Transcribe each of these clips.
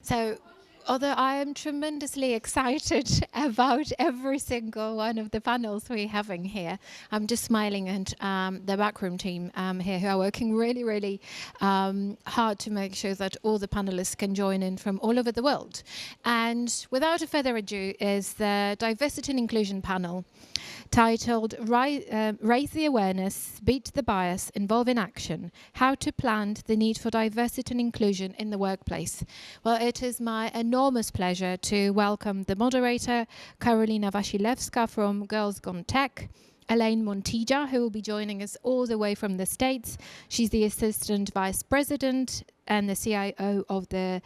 So, although I am tremendously excited about every single one of the panels we're having here, I'm just smiling at the backroom team here who are working really, really hard to make sure that all the panelists can join in from all over the world. And without further ado, is the Diversity and Inclusion panel titled Raise the Awareness, Beat the Bias, Involve in Action, How to Plant the Need for Diversity and Inclusion in the Workplace. Well, it is my enormous pleasure to welcome the moderator, Karolina Wasielewska from Girls Gone Tech, Elaine Montilla, who will be joining us all the way from the States. She's the Assistant Vice President and the CIO of the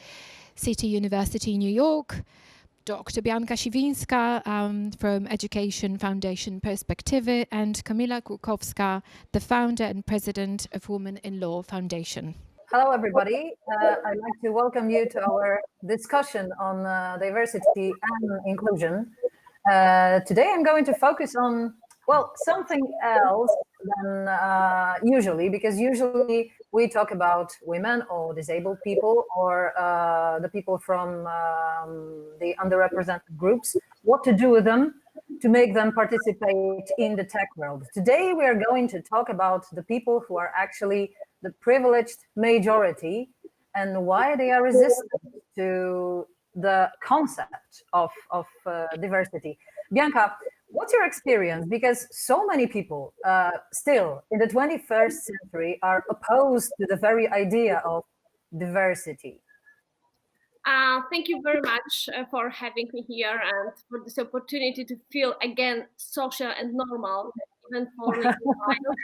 City University New York. Dr. Bianka Siwinska from Education Foundation Perspektywy, and Kamila Kurkowska, the founder and president of Women in Law Foundation. Hello, everybody. I'd like to welcome you to our discussion on diversity and inclusion. Today, I'm going to focus on, well, something else than usually, because usually we talk about women or disabled people or the people from the underrepresented groups, what to do with them to make them participate in the tech world. Today, we are going to talk about the people who are actually the privileged majority and why they are resistant to the concept of diversity. Bianca, what's your experience? Because so many people still in the 21st century are opposed to the very idea of diversity. Thank you very much for having me here and for this opportunity to feel again social and normal, even for a while.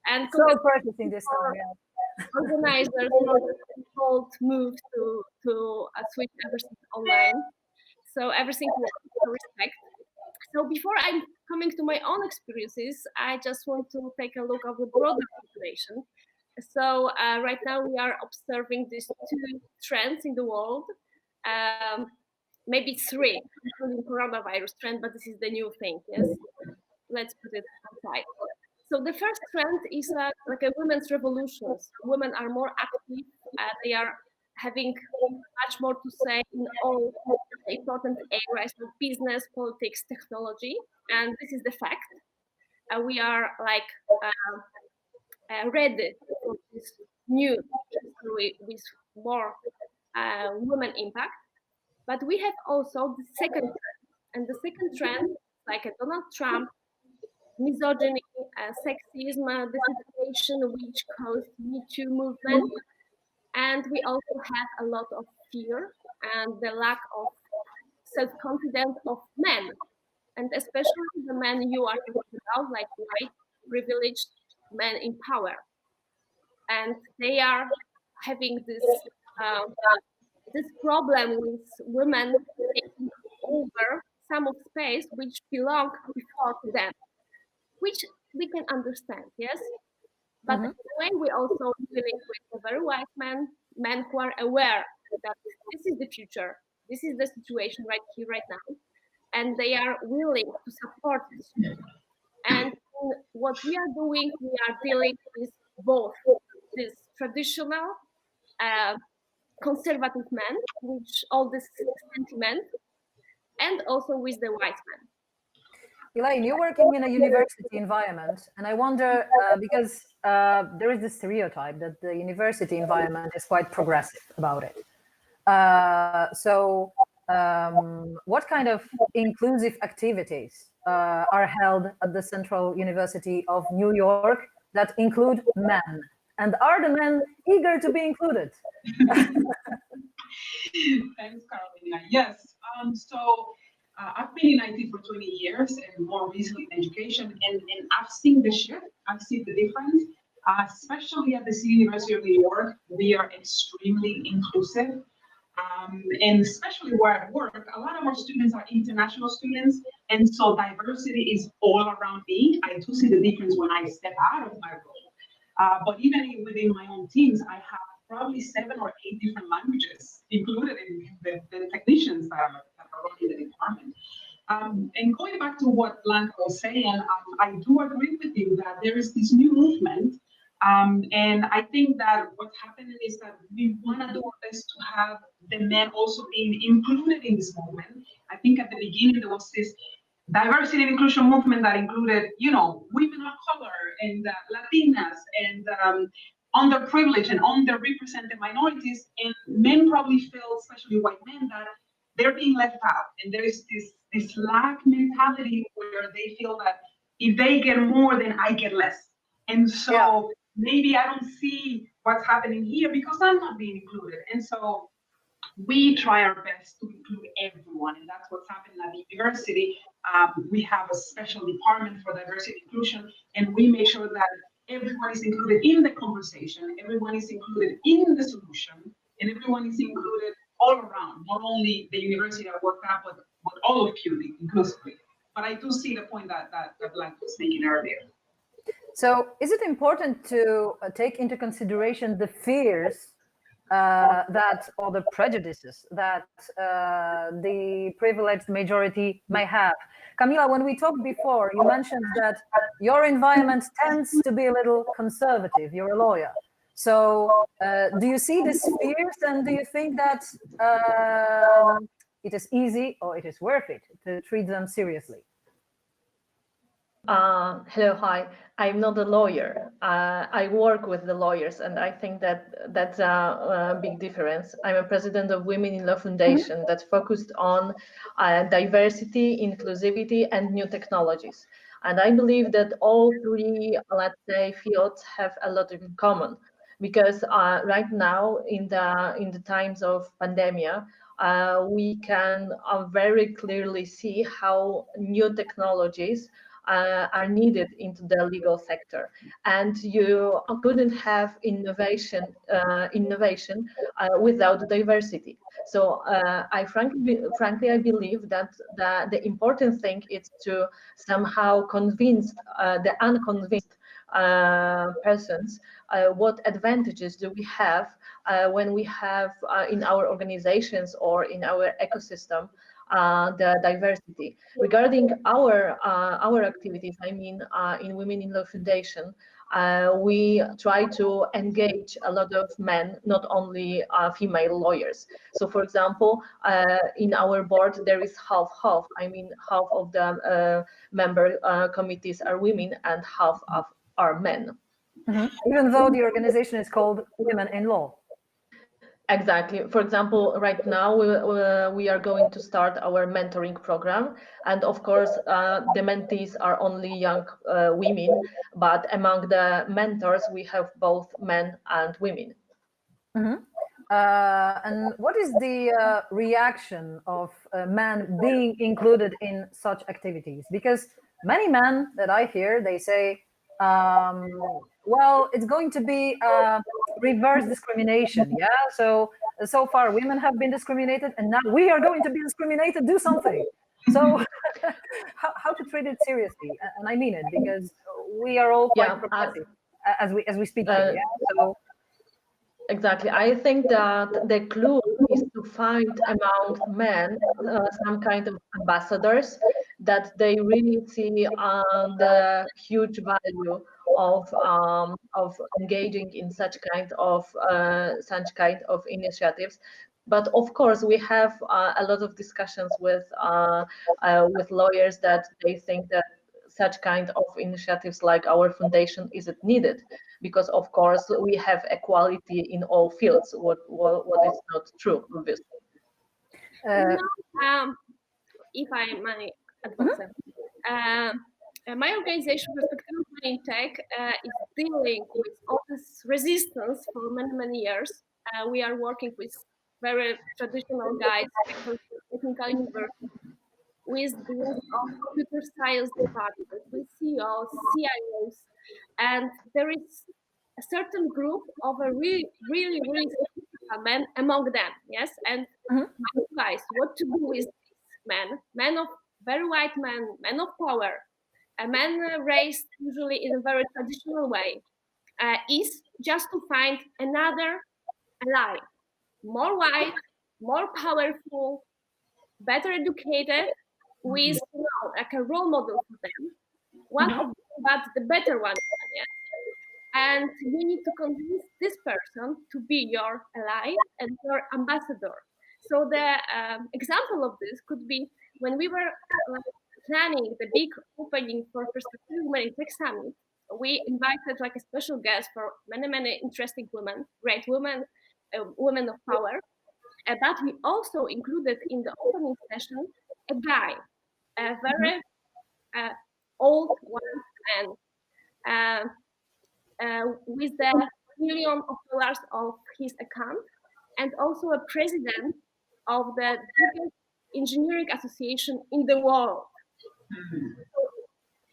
And so practicing this time, yeah. Organizers for the bold move to switch everything online. So everything with respect. So before I'm coming to my own experiences, I just want to take a look at the broader population. So right now we are observing these two trends in the world, maybe three, including coronavirus trend, but this is the new thing. Yes, let's put it aside. So the first trend is like a women's revolutions. Women are more active. They are having much more to say in all important areas of business, politics, technology, and this is the fact. We are like ready for this new history with more women impact. But we have also the second trend, and the second trend, like a Donald Trump, misogyny, sexism, disinformation, which caused Me Too movement. And we also have a lot of fear and the lack of self-confidence of men, and especially the men you are talking about, like white, privileged men in power. And they are having this problem with women taking over some of space which belonged before to them, which we can understand, yes? But anyway, we also dealing with a very wise men who are aware that this is the future, this is the situation right here, right now, and they are willing to support this. And what we are doing, we are dealing with both this traditional conservative men, which all this sentiment, and also with the wise men. Elaine, you're working in a university environment, and I wonder, because there is this stereotype that the university environment is quite progressive about it. So what kind of inclusive activities are held at the Central University of New York that include men? And are the men eager to be included? Thanks, Karolina. Yes, I've been in IT for 20 years and more recently in education, and I've seen the shift, I've seen the difference, especially at the City University of New York. We are extremely inclusive, and especially where I work, a lot of our students are international students, and so diversity is all around me. I do see the difference when I step out of my role. But even within my own teams, I have probably 7 or 8 different languages included in the technicians that are running the department. And going back to what Bianca was saying, I do agree with you that there is this new movement And I think that what's happening is that we want to do our best to have the men also being included in this movement. I think at the beginning there was this diversity and inclusion movement that included, women of color and Latinas and underprivileged and underrepresented minorities. And men probably feel, especially white men, that they're being left out. And there is this lack mentality where they feel that if they get more, then I get less. And so maybe I don't see what's happening here because I'm not being included. And so we try our best to include everyone, and that's what's happening at the university. We have a special department for diversity and inclusion, and we make sure that everyone is included in the conversation, everyone is included in the solution, and everyone is included all around, not only the university I work at, but all of CUNY inclusively. But I do see the point that Bianka was making earlier. So is it important to take into consideration the fears or the prejudices that the privileged majority may have? Kamila, when we talked before, you mentioned that your environment tends to be a little conservative. You're a lawyer. So do you see these fears, and do you think that it is easy or it is worth it to treat them seriously? Hello, hi. I'm not a lawyer. I work with the lawyers, and I think that that's a big difference. I'm a president of Women in Law Foundation that focused on diversity, inclusivity, and new technologies. And I believe that all three, let's say, fields have a lot in common, because right now, in the times of pandemia, we can very clearly see how new technologies are needed into the legal sector, and you couldn't have innovation without diversity. So I frankly I believe that the important thing is to somehow convince the unconvinced persons what advantages do we have when we have in our organizations or in our ecosystem the diversity. Regarding our activities, I mean, in Women in Law Foundation, we try to engage a lot of men, not only female lawyers. So, for example, in our board, there is half. I mean, half of the member committees are women and half are men. Even though the organization is called Women in Law. Exactly. For example, right now we are going to start our mentoring program, and of course the mentees are only young women, but among the mentors we have both men and women. And what is the reaction of men being included in such activities? Because many men that I hear, they say, well, it's going to be reverse discrimination. Yeah. So far women have been discriminated, and now we are going to be discriminated. Do something. So how to treat it seriously? And I mean it, because we are all quite progressive as we speak here. Yeah? So exactly. I think that the clue is to find among men some kind of ambassadors that they really see the huge value of engaging in such kind of initiatives. But of course, we have a lot of discussions with lawyers that they think that such kind of initiatives like our foundation isn't needed, because of course we have equality in all fields. What is not true, obviously. If I may advance, my organization, Perspektywy in Tech, is dealing with all this resistance for many years. We are working with very traditional guys, technical universities, with the of computer science department, with CEOs, CIOs, and there is a certain group of a really men among them. Yes, and my advice: what to do with these men of very white men of power, a man raised usually in a very traditional way, is just to find another ally, more white, more powerful, better educated, with like a role model for them. One of them, but the better one. Yeah. and you need to convince this person to be your ally and your ambassador. So the example of this could be when we were planning the big opening for Perspektywy Women in Tech Summit. We invited like a special guest for many interesting women, great women, women of power. But we also included in the opening session a guy, a very old white man, with the million of dollars of his account, and also a president of the biggest engineering association in the world.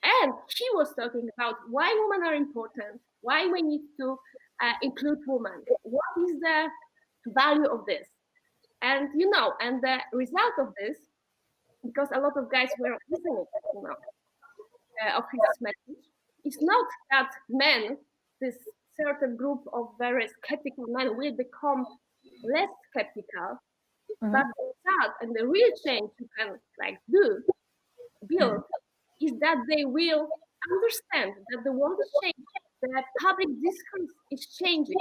And she was talking about why women are important, why we need to include women, what is the value of this. And and the result of this, because a lot of guys were listening, of his message, is not that men, this certain group of very skeptical men, will become less skeptical, but that, and the real change you can build, is that they will understand that the world is changing, that public discourse is changing,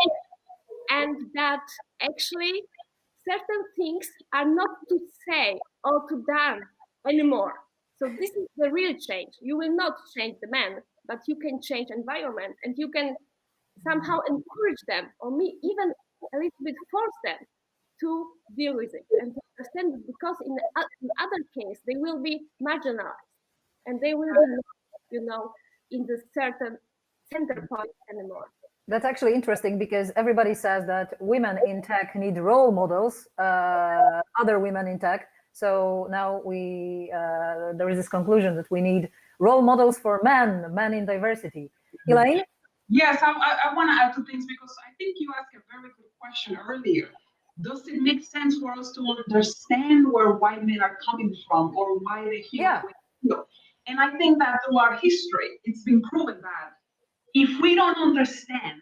and that actually certain things are not to say or to done anymore. So this is the real change. You will not change the man, but you can change environment, and you can somehow encourage them, or even a little bit force them to deal with it and to understand it, because in other case they will be marginalized and they will be not, in the certain center point anymore. That's actually interesting, because everybody says that women in tech need role models, other women in tech. So now there is this conclusion that we need role models for men in diversity. Elaine? Yes, I want to add two things, because I think you asked a very good question earlier. Does it make sense for us to understand where white men are coming from, or why they feel? And I think that through our history, it's been proven that if we don't understand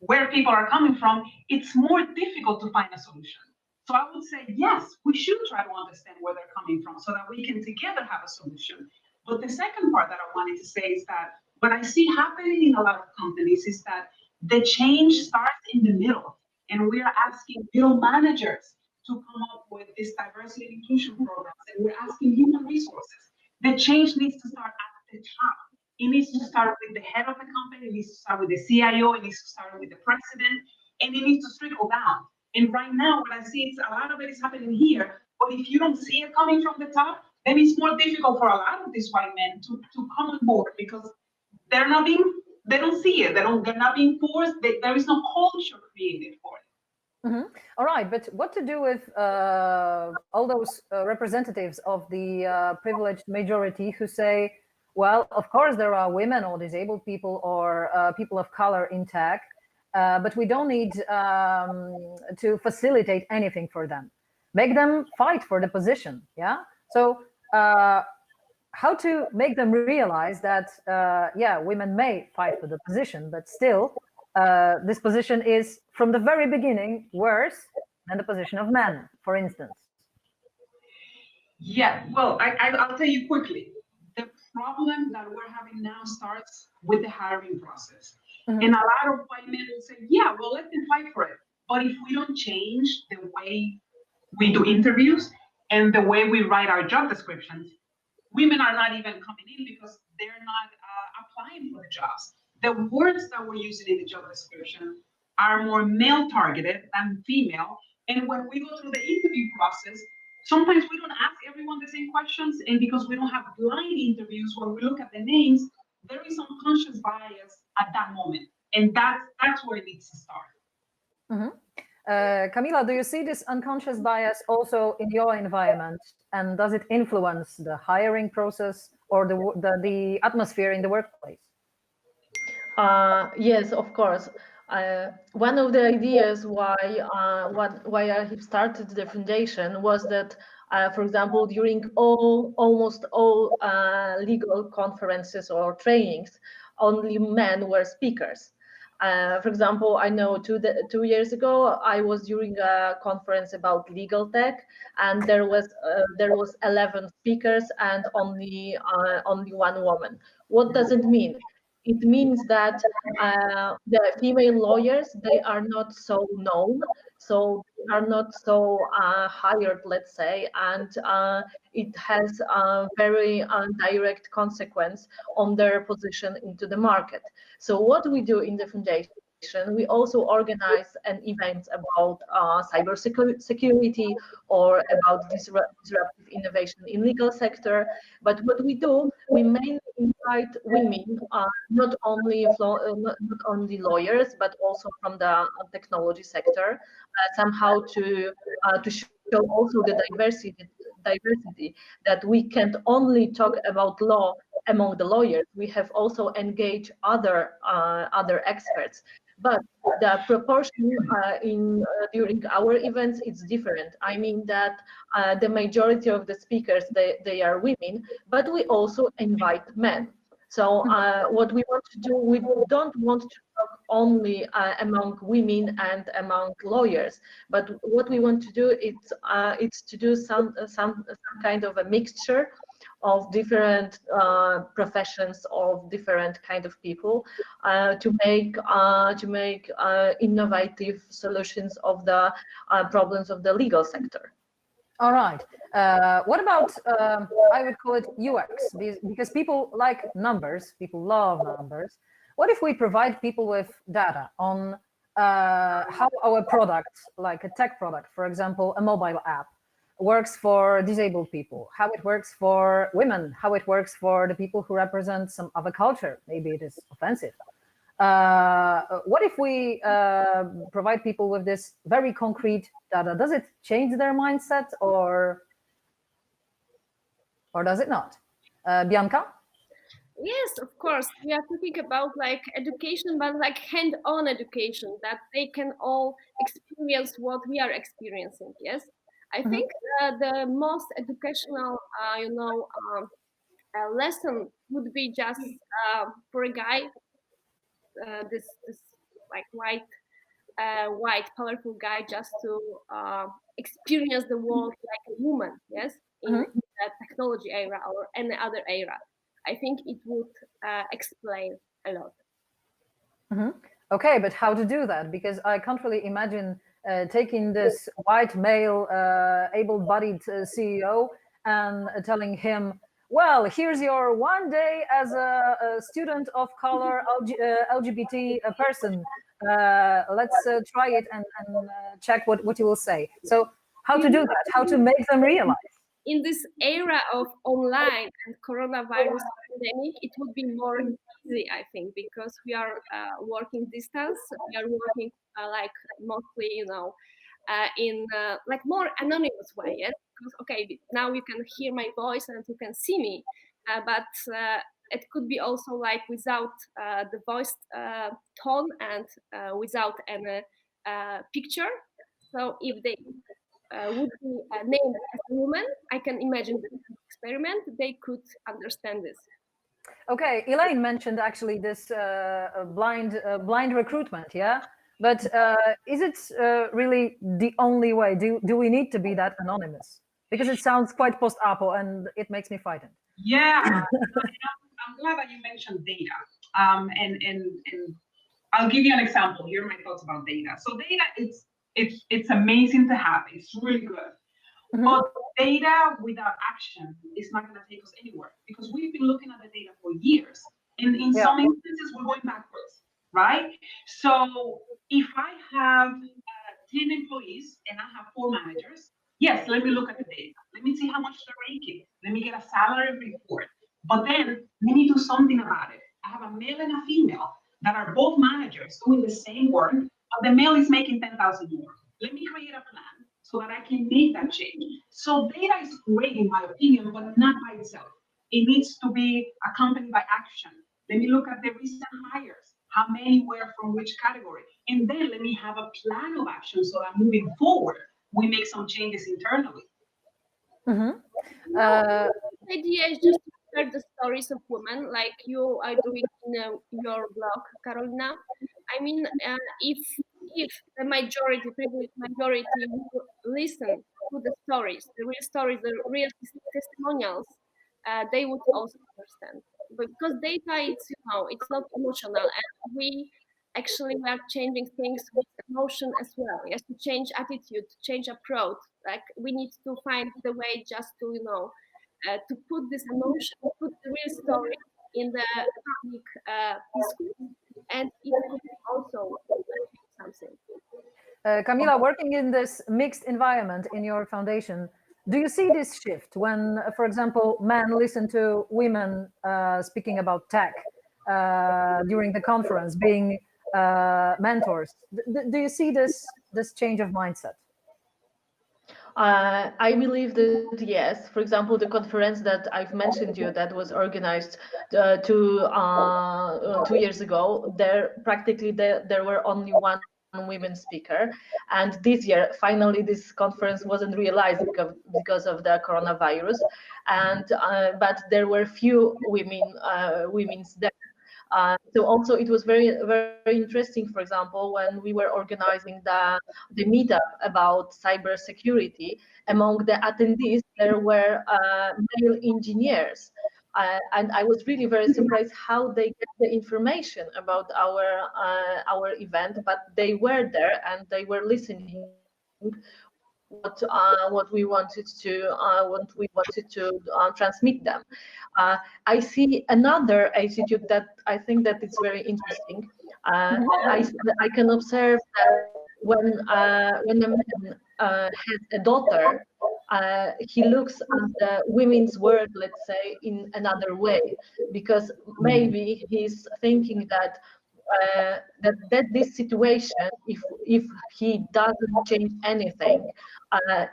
where people are coming from, it's more difficult to find a solution. So I would say, yes, we should try to understand where they're coming from so that we can together have a solution. But the second part that I wanted to say is that what I see happening in a lot of companies is that the change starts in the middle. And we are asking middle managers to come up with this diversity and inclusion programs. And we're asking human resources. The change needs to start at the top. It needs to start with the head of the company, it needs to start with the CIO, it needs to start with the president, and it needs to trickle down. And right now, what I see is a lot of it is happening here, but if you don't see it coming from the top, then it's more difficult for a lot of these white men to come on board, because they don't see it, they're not being forced, there is no culture created for it. All right, but what to do with all those representatives of the privileged majority who say, well, of course there are women or disabled people or people of color in tech, but we don't need to facilitate anything for them. Make them fight for the position, yeah? So how to make them realize that, women may fight for the position, but still this position is from the very beginning worse than the position of men, for instance. Yeah, well, I'll tell you quickly. The problem that we're having now starts with the hiring process. And a lot of white men will say, yeah, well, let them fight for it. But if we don't change the way we do interviews and the way we write our job descriptions, women are not even coming in because they're not applying for the jobs. The words that we're using in the job description are more male targeted than female. And when we go through the interview process, sometimes we don't ask everyone the same questions, and because we don't have blind interviews where we look at the names, there is unconscious bias at that moment, and that's where it needs to start. Kamila, do you see this unconscious bias also in your environment, and does it influence the hiring process or the atmosphere in the workplace? Yes, of course. One of the ideas why I have started the foundation was that, for example, during almost all legal conferences or trainings, only men were speakers. For example, I know 2 years ago I was during a conference about legal tech, and there was 11 speakers and only one woman. What does it mean? It means that the female lawyers, they are not so known, so they are not so hired, let's say, and it has a very direct consequence on their position into the market. So what we do in the foundation, we also organize an event about cyber security or about disruptive innovation in legal sector. But what we do, we mainly invite women, not only lawyers, but also from the technology sector, somehow to show also the diversity that we can't only talk about law among the lawyers. We have also engaged other experts, but the proportion during our events is different. I mean that the majority of the speakers, they are women, but we also invite men. So what we want to do, we don't want to talk only among women and among lawyers, but what we want to do it's to do some kind of a mixture of different professions, of different kind of people, to make innovative solutions of the problems of the legal sector. All right. What about, I would call it UX, because people like numbers, people love numbers. What if we provide people with data on how our product, like a tech product, for example, a mobile app, works for disabled people, how it works for women, how it works for the people who represent some other culture, maybe it is offensive. What if we provide people with this very concrete data? Does it change their mindset or does it not? Bianca? Yes, of course. We are talking about like education, but like hand-on education, that they can all experience what we are experiencing. Yes, I think the most educational, lesson would be just for a guy, this like white powerful guy, just to experience the world like a woman. Yes, in the technology era or any other era. I think it would explain a lot. Okay, but how to do that? Because I can't really imagine taking this white male, able-bodied CEO and telling him, well, here's your one day as a student of color, LGBT person. Let's try it and check what you will say. So how to do that? How to make them realize? In this era of online and coronavirus pandemic, it would be more easy, I think, because we are working distance. We are working like mostly, in like more anonymous way. Yes, because okay, now you can hear my voice and you can see me, but it could be also like without the voice tone and without any picture. So if they would be named as a woman, I can imagine the experiment, they could understand this. Okay, Elaine mentioned actually this blind recruitment, yeah? But is it really the only way? Do we need to be that anonymous? Because it sounds quite post-apo and it makes me frightened. Yeah, I'm glad that you mentioned data. And I'll give you an example. Here are my thoughts about data. So data, it's amazing to have. It's really good. But data without action is not going to take us anywhere, because we've been looking at the data for years. And in some instances, we're going backwards, right? So if I have 10 employees and I have 4 managers, yes, let me look at the data. Let me see how much they're making. Let me get a salary report. But then let me do something about it. I have a male and a female that are both managers doing the same work, but the male is making 10,000 more. Let me create a plan so that I can make that change. So data is great in my opinion, but not by itself. It needs to be accompanied by action. Let me look at the recent hires. How many were from which category? And then let me have a plan of action so that moving forward, we make some changes internally. The idea is just to share the stories of women, like you are doing in your blog, Karolina. I mean, if the privileged majority will listen to the stories, the real testimonials, they would also understand. because data, it's not emotional, and we actually are changing things with emotion as well. Yes, to change attitude, to change approach. Like we need to find the way just to to put this emotion, put the real story in the public discourse, and it could also change something. Kamila, working in this mixed environment in your foundation, do you see this shift when, for example, men listen to women speaking about tech during the conference, being mentors? Do you see this change of mindset? I believe that yes. For example, the conference that I've mentioned you that was organized 2 years ago, there were only one women speaker, and this year finally this conference wasn't realized because of the coronavirus, and but there were few women's there. So also it was very very interesting. For example, when we were organizing the meetup about cybersecurity, among the attendees there were male engineers, and I was really very surprised how they get the information about our event. But they were there and they were listening what we wanted to transmit them. I see another attitude that I think that it's very interesting. I can observe that when a man has a daughter, he looks at the women's world, let's say, in another way, because maybe he's thinking that this situation, if he doesn't change anything,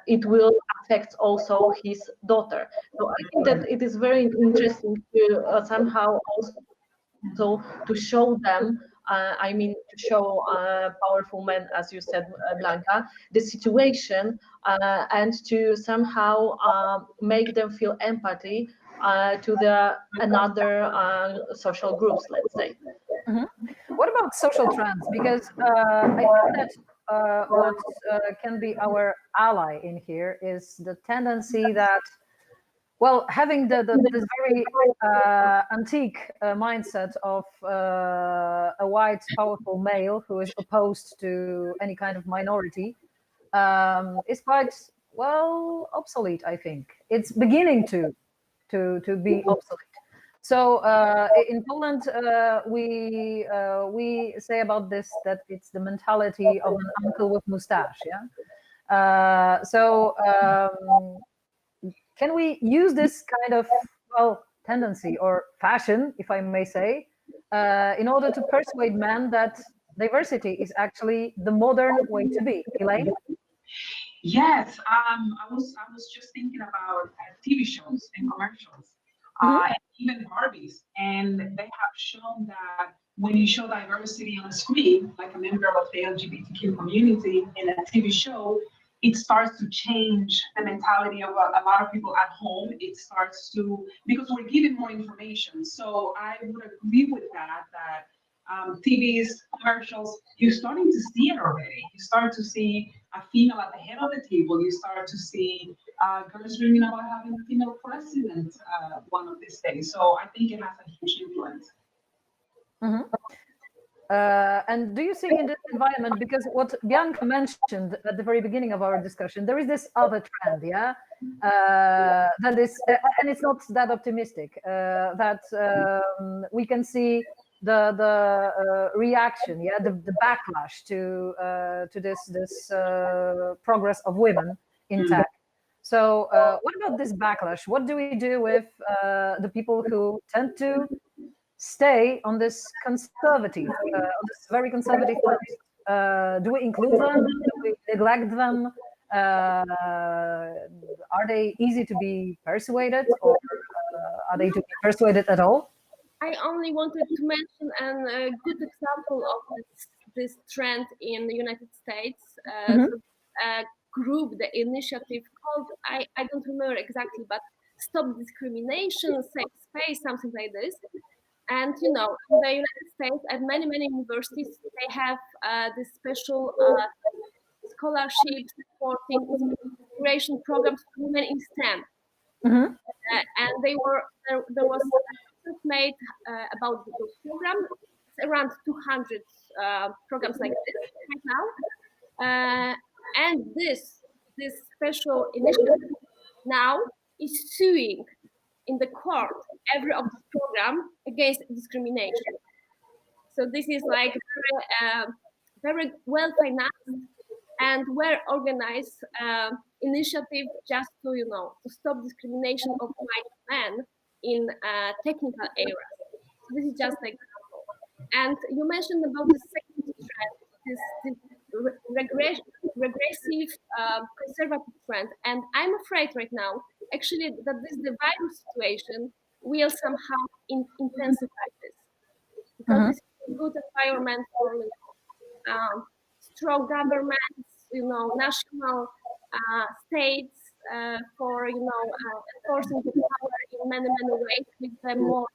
it will affect also his daughter. So I think that it is very interesting to somehow also to show them, to show powerful men, as you said, Blanka, the situation, and to somehow make them feel empathy to the another social groups, let's say. Mm-hmm. What about social trends? Because I think that what can be our ally in here is the tendency that, well, having this very antique mindset of a white, powerful male who is opposed to any kind of minority is quite, well, obsolete, I think. It's beginning to be obsolete. So in Poland, we say about this that it's the mentality of an uncle with mustache. Yeah. Can we use this kind of, well, tendency or fashion, if I may say, in order to persuade men that diversity is actually the modern way to be? Elaine? Yes, I was just thinking about TV shows and commercials, and even Barbies, and they have shown that when you show diversity on a screen, like a member of the LGBTQ community in a TV show, it starts to change the mentality of a lot of people at home. It starts to, because we're given more information. So I would agree with that TVs, commercials, you're starting to see it already. You start to see a female at the head of the table. You start to see girls dreaming about having a female president one of these days. So I think it has a huge influence. Mm-hmm. And do you see in this environment, because what Bianca mentioned at the very beginning of our discussion, there is this other trend, yeah, that is, and it's not that optimistic, that we can see the reaction, yeah, the backlash to this progress of women in tech. So what about this backlash? What do we do with the people who tend to stay on this conservative, on this very conservative post? Do we include them? Do we neglect them? Are they easy to be persuaded, or are they to be persuaded at all? I only wanted to mention a good example of this trend in the United States. A group, the initiative called, I don't remember exactly, but Stop Discrimination, Safe Space, something like this. And in the United States, at many universities, they have this special scholarship supporting integration programs for women in STEM. And there was have made about those programs. It's around 200 programs like this right now. And this special initiative now is suing in the court every of this program against discrimination. So this is like very well financed and well organized initiative just to to stop discrimination of white men in technical areas. So this is just an example. And you mentioned about the second trend, this regressive conservative trend, and I'm afraid right now actually that this divided situation will somehow intensify this, because this is a good environment for strong governments, national states, for enforcing the power in many ways with the more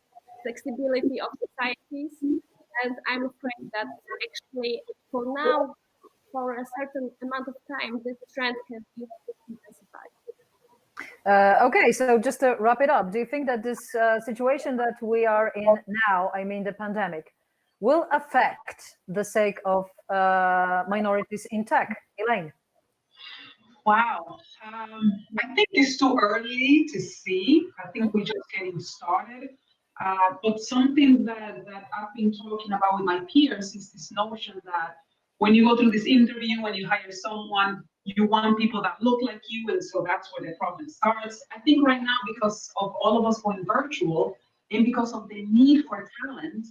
flexibility of societies. And I'm afraid that actually for now, for a certain amount of time, this trend can be intensified. Okay, so just to wrap it up, do you think that this situation that we are in now, I mean the pandemic, will affect the sake of minorities in tech? Elaine? Wow. I think it's too early to see. I think we're just getting started. But something that I've been talking about with my peers is this notion that when you go through this interview, when you hire someone, you want people that look like you, and so that's where the problem starts. I think right now, because of all of us going virtual and because of the need for talent,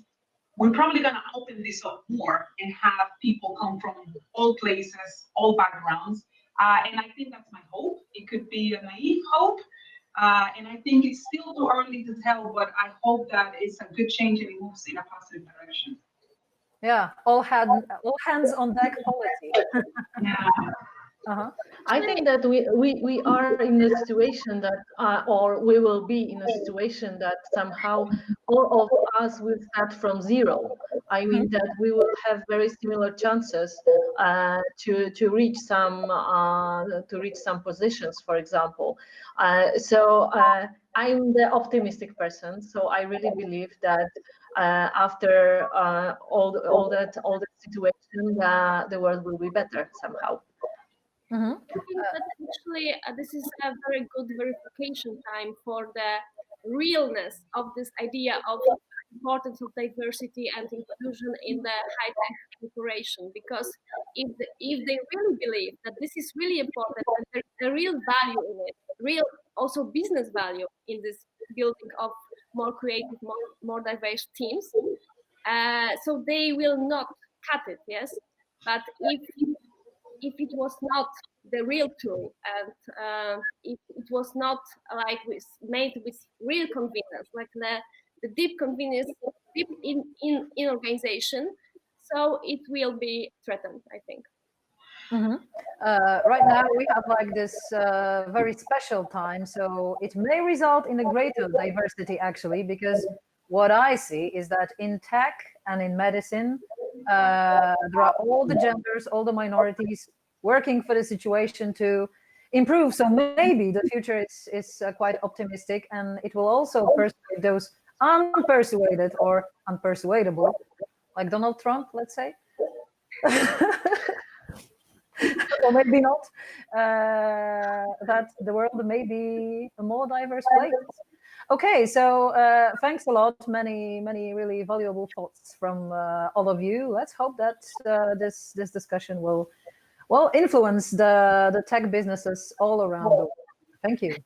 we're probably going to open this up more and have people come from all places, all backgrounds. And I think that's my hope. It could be a naive hope. And I think it's still too early to tell, but I hope that it's a good change and it moves in a positive direction. Yeah, all hands on deck policy. Yeah. I think that we are in a situation that, or we will be in a situation that somehow all of us will start from zero. I mean that we will have very similar chances to reach some positions, for example. So I'm the optimistic person. So I really believe that after all that situation, the world will be better somehow. I think that actually this is a very good verification time for the realness of this idea of importance of diversity and inclusion in the high-tech corporation. Because if they really believe that this is really important and there's a real value in it, real also business value in this building of more creative, more diverse teams, so they will not cut it. Yes, but if it was not the real tool and if it was not like made with real convenience, like the deep convenience, deep in organization, so it will be threatened, I think. Right now we have like this very special time, so it may result in a greater diversity actually, because what I see is that in tech and in medicine, there are all the genders, all the minorities working for the situation to improve. So maybe the future is quite optimistic, and it will also persuade those unpersuaded or unpersuadable, like Donald Trump, let's say. Or maybe not, that the world may be a more diverse place. Okay, so thanks a lot. Many really valuable thoughts from all of you. Let's hope that this discussion will influence the tech businesses all around the world. Thank you.